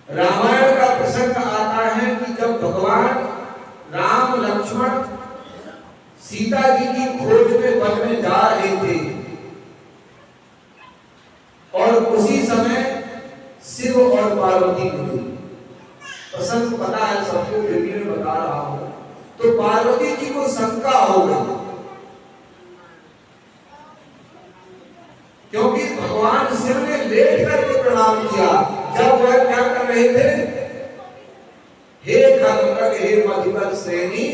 रामायण का प्रसंग आता है कि जब भगवान राम लक्ष्मण सीता जी की खोज में वन में जा रहे थे और उसी समय शिव और पार्वती मिली। प्रसंग पता है सबको, फिर भी मैं बता रहा हूं। तो पार्वती जी को शंका हो गई, क्योंकि भगवान शिव ने लेट करके प्रणाम किया जब वह क्या कर रहे थे, हे खगखग हे मधुकर श्रेणी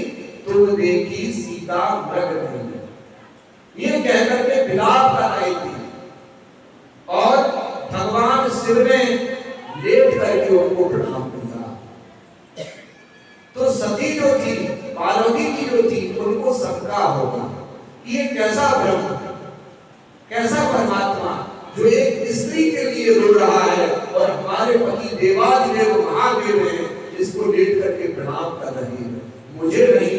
तुम देखी सीता मृग नहीं, ये कहकर के विलाप कर रही थी और भगवान शिव ने लेट करके उनको प्रणाम किया। तो सती जो थी, पार्वती जी जो थी, उनको शंका होगा ये कैसा ब्रह्म, कैसा परमात्मा जो एक स्त्री के लिए रो रहा है और हमारे पति देवादिदेव महादेव हैं जिसको लेट करके प्रणाम कर रही है। मुझे नहीं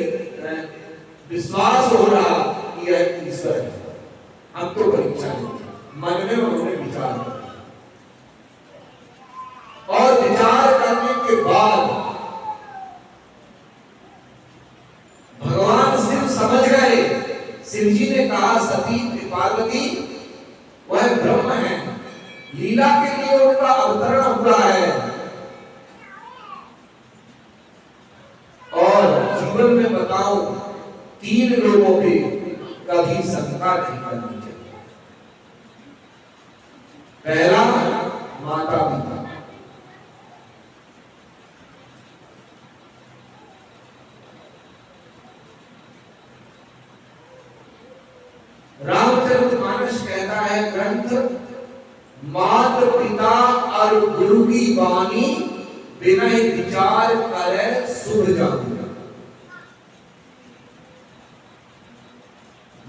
विश्वास हो रहा कि यह ईश्वर है। हम तो परीक्षा लेते, मन में उन्होंने विचार किया और विचार करने के बाद भगवान शिव समझ गए। शिव जी ने कहा सती पार्वती वह ब्रह्म है, लीला के लिए उनका अवतरण हुआ है और जीवन में बताऊं 3 लोगों पे कभी शंका नहीं करनी चाहिए। पहला माता पिता, रामचरितमानस कहता है ग्रंथ, माता पिता और गुरु की वाणी विनय विचार करे शुभ जानी।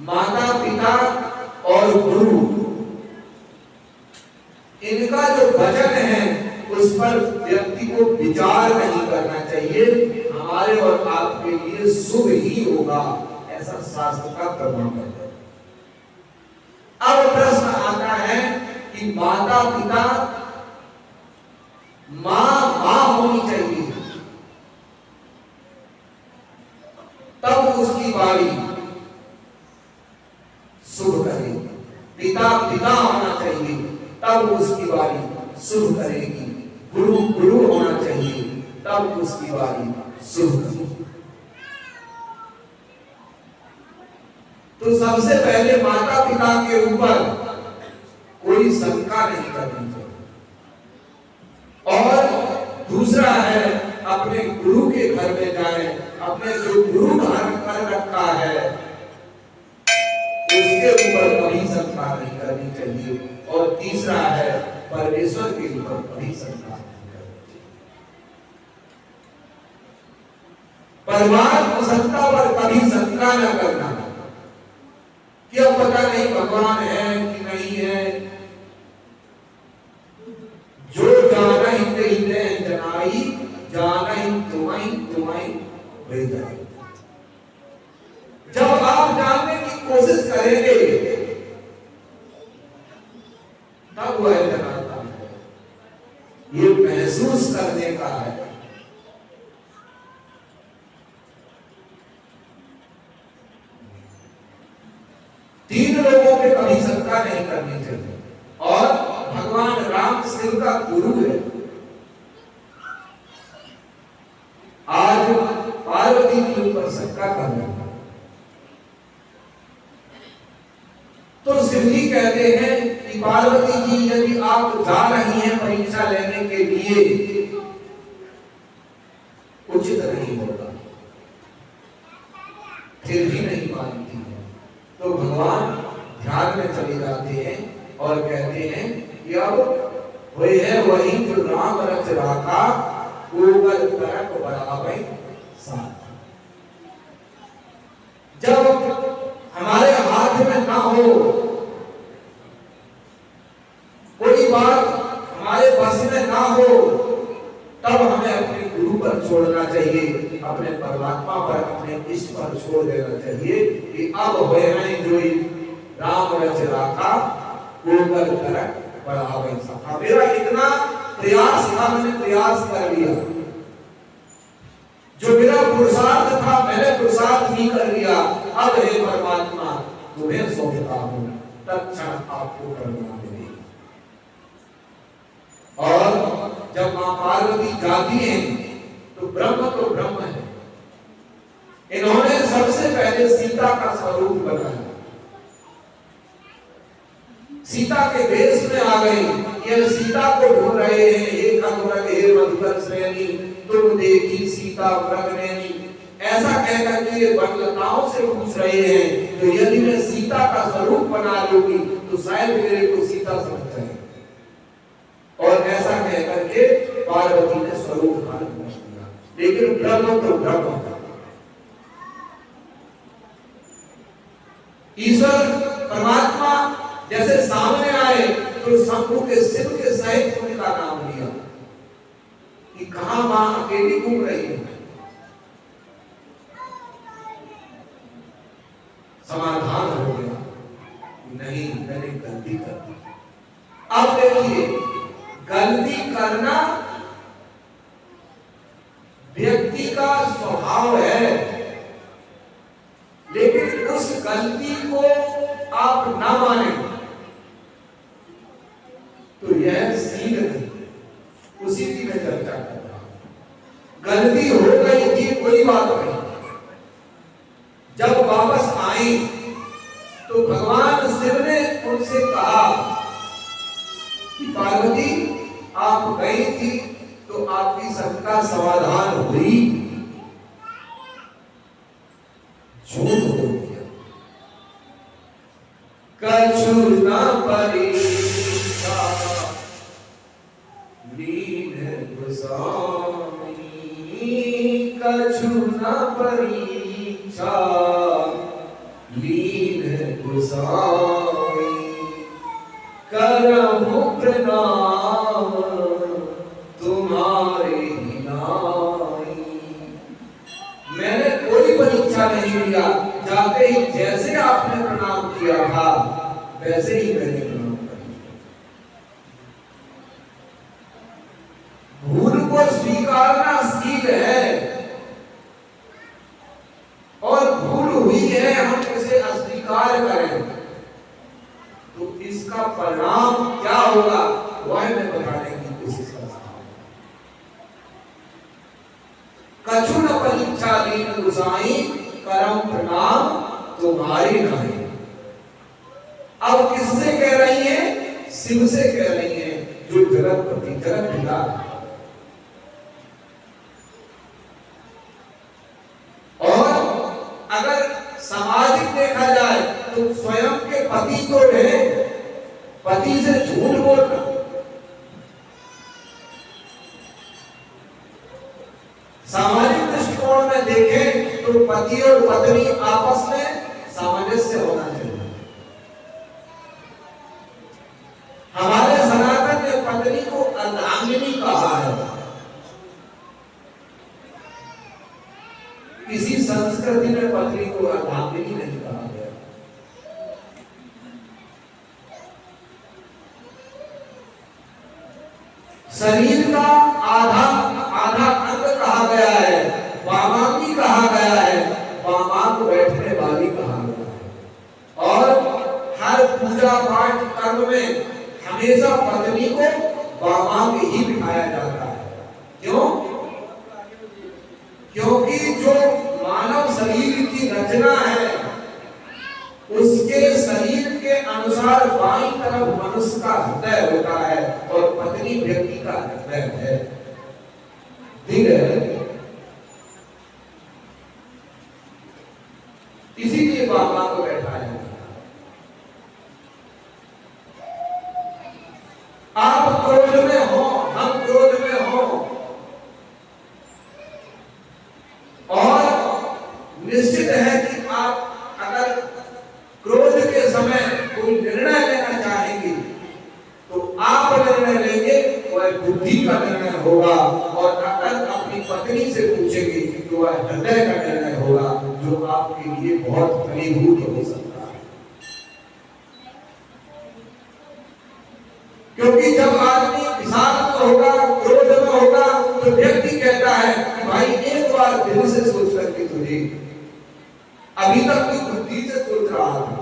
माता पिता और गुरु, इनका जो वचन है उस पर व्यक्ति को विचार नहीं करना चाहिए, हमारे और आपके लिए शुभ ही होगा, ऐसा शास्त्र का प्रमाण है। अब प्रश्न आता है कि माता पिता, मां होनी चाहिए तब उसकी वाणी शुभ करेगी, पिता पिता होना चाहिए तब उसकी वाणी शुभ करेगी, गुरु गुरु होना चाहिए तब उसकी वाणी शुभ करेगी। तो सबसे पहले माता पिता के ऊपर कोई शंका नहीं करनी चाहिए और दूसरा है अपने गुरु के घर में जाए, अपने जो गुरु धारण कर रखा है उसके ऊपर कभी शंका नहीं करनी चाहिए और तीसरा है परमेश्वर के ऊपर कभी शंका नहीं करनी चाहिए। परमात्मा सत्ता पर कभी शंका न करना कि अब पता नहीं भगवान है कि नहीं है, जो जाना ही जनाई जाना ही तुम्हारी भेजाई। जब आप जानने की कोशिश करेंगे तब वह जनाता है, ये महसूस करने का है। तीन लोगों पे कभी शंका नहीं करनी चाहिए और भगवान राम शिव का गुरु है। आज पार्वती के ऊपर शंका कर रहे हैं तो शिव जी कहते हैं कि पार्वती जी यदि आप जा रही हैं परीक्षा लेने के लिए उचित नहीं होगा, फिर भी नहीं मानती है तो भगवान ध्यान में चले जाते हैं और कहते हैं कि अब वही है वही जो राम रच राखा गोबर तरक बढ़ावे साथ। जब हमारे हाथ में ना हो, कोई बात हमारे बस में ना हो, तब हमें अपने गुरु पर छोड़ना चाहिए, अपने परमात्मा पर, अपने इष्ट पर छोड़ देना चाहिए कि अब हुए हैं जो राम रच राखा गोबर तरक बढ़ावे साथ। मेरा इतना प्रयास था, मैंने प्रयास कर लिया, जो मेरा पुरुषार्थ था मैंने पुरुषार्थ भी कर लिया, अब हे परमात्मा तुम्हें सौंपता हूं, तत्क्षण आपको करुणा मिले। और जब मां पार्वती जाती हैं तो ब्रह्म है। इन्होंने सबसे पहले सीता का स्वरूप बनाया, सीता के वेश में आ गई, ये सीता को ढूंढ रहे हैं, एक अनुरग हे मधुकर श्रेणी तुम देखी सीता व्रतनैनी, ऐसा कहकर के ये बदलताओं से पूछ रहे हैं, तो यदि मैं सीता का स्वरूप बना लूंगी तो शायद मेरे को सीता समझ जाए। और ऐसा कहकर के पार्वती ने स्वरूप धारण कर लिया, लेकिन ब्रह्म तो ब्रह्म था। ईश्वर परमात्मा जैसे सामने आए तो शंभु के शिव के सहित उनका नाम लिया कि कहां मां अकेली घूम रही है। समाधान हो गया, नहीं मैंने गलती कर दी। अब देखिए, गलती करना व्यक्ति का स्वभाव है, लेकिन उस गलती को आप ना माने तो यह सीध नहीं। उसी की मैं चर्चा कर रहा हूं। गलती हो गई थी, कोई बात नहीं, जब वापस आई तो भगवान शिव ने उनसे कहा कि पार्वती आप गई थी तो आपकी शंका समाधान हुई, झूठ बोल दिया। कछु न परीक्षा लीन गोसाई, कछु न परीक्षा लीन गोसाई, करहु प्रणाम तुम्हारे ही नाई। मैंने कोई परीक्षा नहीं लिया, जाते ही जैसे आपने प्रणाम किया था वैसे ही मैंने प्रणाम किया। भूल को स्वीकारना सीध है, और भूल हुई है हम उसे अस्वीकार करें तो इसका परिणाम क्या होगा वह मैं बताने की कोशिश करता हूं। कछु न परीक्षा लीन गोसाई, करम प्रणाम तुम्हारी नहीं। अब किससे कह रही है? शिव से कह रही है, जो जगतपति जगत पिता है। और अगर सामाजिक देखा जाए तो स्वयं के पति तो है, पति से झूठ बोलना, सामाजिक दृष्टिकोण में देखें तो पति और पत्नी आपस में सामंजस्य होना चाहिए। हमारे सनातन ने पत्नी को अर्धांगिनी कहा है, किसी संस्कृति में पत्नी को अर्धांगिनी नहीं कहा गया। शरीर का आधा अंग कहा गया है, वामांगी कहा गया है, वामांग बैठने वाली कहा गया है। और हर पूजा पाठ कर्म में हमेशा पत्नी को वामांग ही बिठाया जाता है। क्यों? क्योंकि जो मानव शरीर की रचना है उसके शरीर के अनुसार बाईं तरफ मनुष्य का हृदय होता है और पत्नी व्यक्ति का हृदय है, दिल है। इसीलिए बाबा को बैठाया है। आप क्रोध में हो, हम क्रोध में हो, और निश्चित है कि आप अगर क्रोध के समय कोई निर्णय लेना चाहेंगे तो आप निर्णय लेंगे वह बुद्धि का निर्णय होगा, और अगर अपनी पत्नी से पूछेंगे तो वह हृदय का निर्णय होगा, जो आपके लिए बहुत फलीभूत हो सकता है। क्योंकि जब आदमी विषाक्त होगा, क्रोध में होगा, तो व्यक्ति कहता है कि भाई एक बार दिल से सोच करके तुझे, अभी तक तू बुद्धि से सोच रहा था।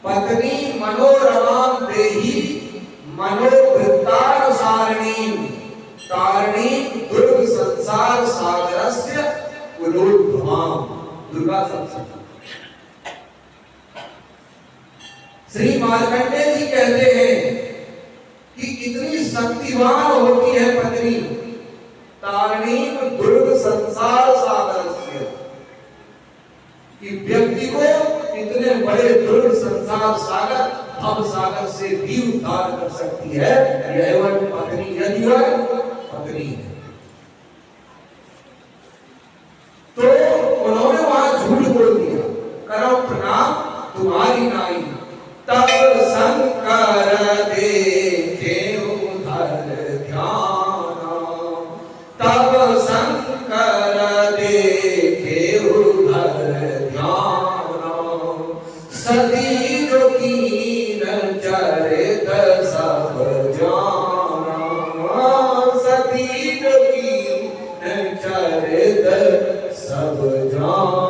पत्नी मनोरमां देहि मनोवृत्तानुसारिणी तारिणी दुर्ग संसार सागरस्य पुरोद्भवां। दुर्गा सप्तशती। श्री मार्कंडेय जी कहते हैं कि इतनी शक्तिवान होती है पत्नी, तारिणी दुर्ग संसार सागरस्य, कि व्यक्ति को इतने बड़े दुर्ग संसार सागर भव सागर से भी उद्धार कर सकती है, यह वह पत्नी, यदि वह पत्नी है। तो उन्होंने वहां झूठ बोल दिया, करो प्रणाम तुम्हारी नाई, तब शंकर देखे उधर ध्यान, तब शंकर देखे उधर ध्यान, सती जो कीन चरित सब जाना, सती जो कीन चरित सब जाना।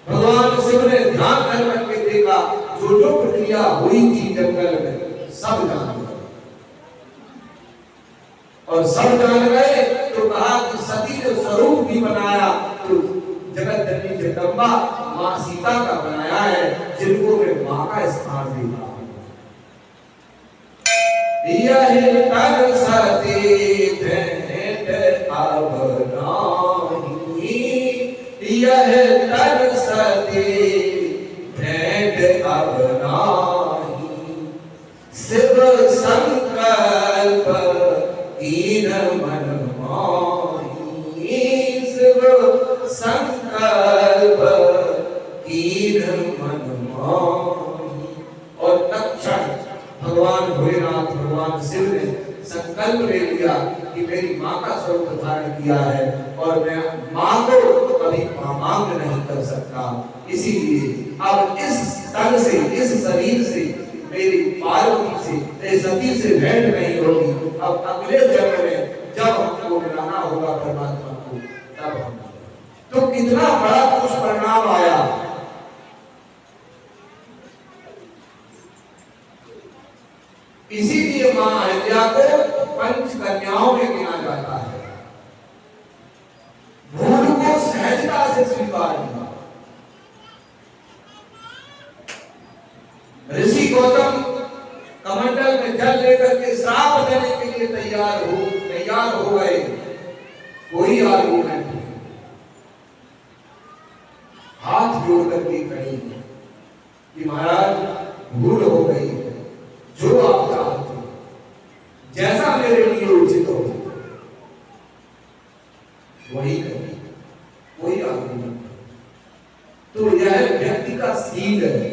भगवान शिव ने ध्यान करके देखा, जो जो प्रक्रिया हुई थी जंगल में सब जान गए, और सब जान गए तो कहा कि सती ने स्वरूप भी बनाया तो जगत जननी जगदम्बा मां सीता का बनाया है, जिनको मैं मां का स्थान देता हूं। यह तन सती भेंट अब नाही, यह तन सती भेंट अब नाही, शिव संकल्प कीन मन माही, शिव संकल्प कीन मन माही। और तत्क्षण भगवान भोलेनाथ, भगवान शिव ने संकल्प ले लिया कि मेरी मां का स्वरूप धारण किया है और मैं मां को कभी मांग नहीं कर सकता, इसीलिए अब इस तन से, इस शरीर से मेरी पार्वती से, सती से भेंट नहीं होगी। अब अगले जन्म में जब हमको मिलाना होगा परमात्मा को, तब हम, तो कितना बड़ा दुष्परिणाम आया। इसीलिए मां अहिल्या को पंच कन्याओं में गिना जाता है। भूल को सहजता से स्वीकार किया। ऋषि गौतम कमंडल में जल लेकर के श्राप देने के लिए तैयार हो गए, कोई आर्गुमेंट नहीं, हाथ जोड़ करके खड़ी कि महाराज भूल हो गई, जो आप चाहते हो, जैसा मेरे लिए उचित हो वही करिए, कोई आर्गुमेंट। तो यह व्यक्ति का सील है,